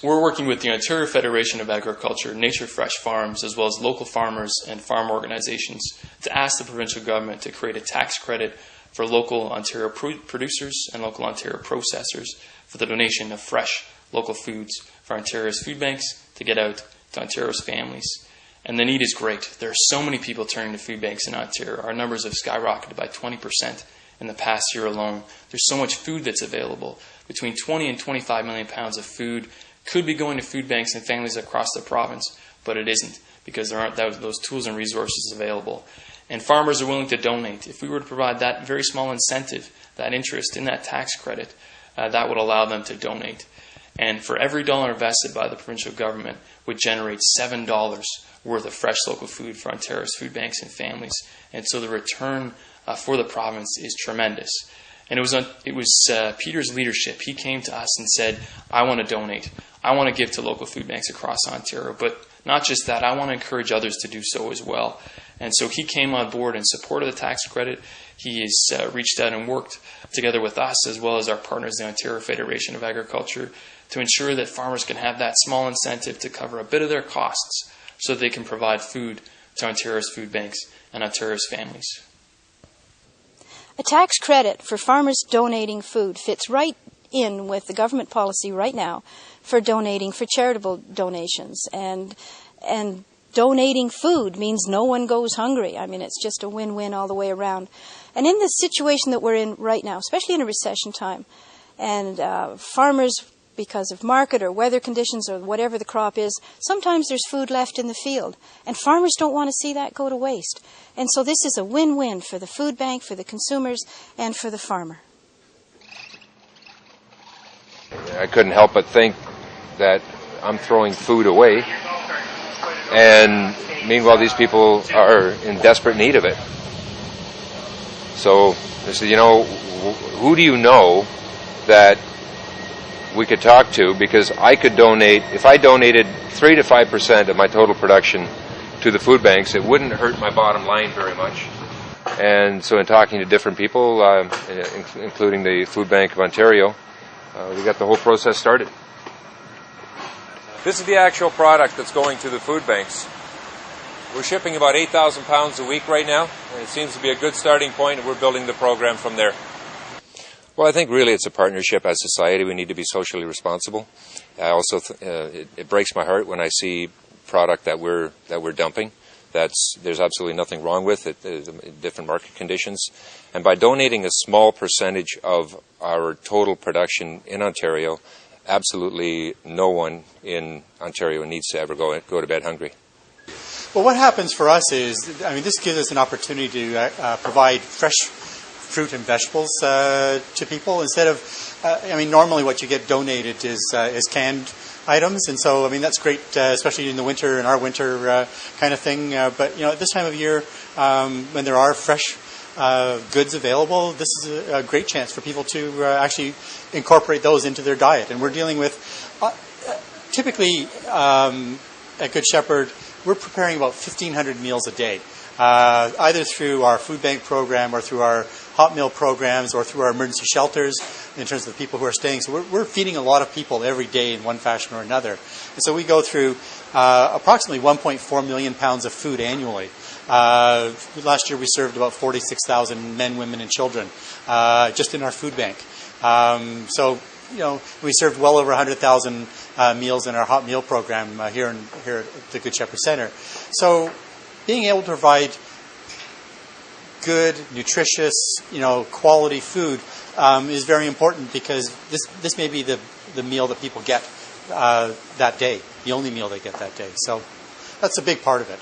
we're working with the Ontario Federation of Agriculture, Nature Fresh Farms, as well as local farmers and farm organizations to ask the provincial government to create a tax credit for local Ontario producers and local Ontario processors for the donation of fresh local foods for Ontario's food banks to get out to Ontario's families. And the need is great. There are so many people turning to food banks in Ontario. Our numbers have skyrocketed by 20% in the past year alone. There's so much food that's available. Between 20 and 25 million pounds of food could be going to food banks and families across the province, but it isn't because there aren't those tools and resources available. And farmers are willing to donate. If we were to provide that very small incentive, that interest in that tax credit, that would allow them to donate. And for every dollar invested by the provincial government would generate $7 worth of fresh local food for Ontario's food banks and families. And so the return for the province is tremendous. And it was Peter's leadership. He came to us and said, I want to donate. I want to give to local food banks across Ontario. But not just that, I want to encourage others to do so as well. And so he came on board in support of the tax credit. He has reached out and worked together with us as well as our partners, the Ontario Federation of Agriculture, to ensure that farmers can have that small incentive to cover a bit of their costs so that they can provide food to Ontario's food banks and Ontario's families. A tax credit for farmers donating food fits right in with the government policy right now for donating for charitable donations. And donating food means no one goes hungry. I mean, it's just a win-win all the way around. And in the situation that we're in right now, especially in a recession time, and farmers, because of market or weather conditions or whatever the crop is, sometimes there's food left in the field. And farmers don't want to see that go to waste. And so this is a win-win for the food bank, for the consumers, and for the farmer. I couldn't help but think that I'm throwing food away, and meanwhile these people are in desperate need of it. So I said, who do you know that we could talk to, because I could donate, if I donated 3 to 5% of my total production to the food banks, it wouldn't hurt my bottom line very much. And so in talking to different people, including the Food Bank of Ontario, we got the whole process started. This is the actual product that's going to the food banks. We're shipping about 8,000 pounds a week right now, and it seems to be a good starting point, and we're building the program from there. Well, I think really it's a partnership as society. We need to be socially responsible. I also it breaks my heart when I see product that we're dumping. There's absolutely nothing wrong with it. Different market conditions, and by donating a small percentage of our total production in Ontario, absolutely no one in Ontario needs to ever go to bed hungry. Well, what happens for us is, this gives us an opportunity to provide fresh fruit and vegetables to people instead of, normally what you get donated is canned items, and so that's great, especially in the winter, in our winter kind of thing. But at this time of year, when there are fresh goods available, this is a great chance for people to actually incorporate those into their diet. And we're dealing with typically at Good Shepherd, we're preparing about 1,500 meals a day, either through our food bank program or through our hot meal programs or through our emergency shelters in terms of the people who are staying. So we're feeding a lot of people every day in one fashion or another. And so we go through approximately 1.4 million pounds of food annually. Last year we served about 46,000 men, women, and children just in our food bank. We served well over 100,000 meals in our hot meal program here at the Good Shepherd Centre. So being able to provide good, nutritious, quality food is very important, because this may be the meal that people get that day, the only meal they get that day. So that's a big part of it.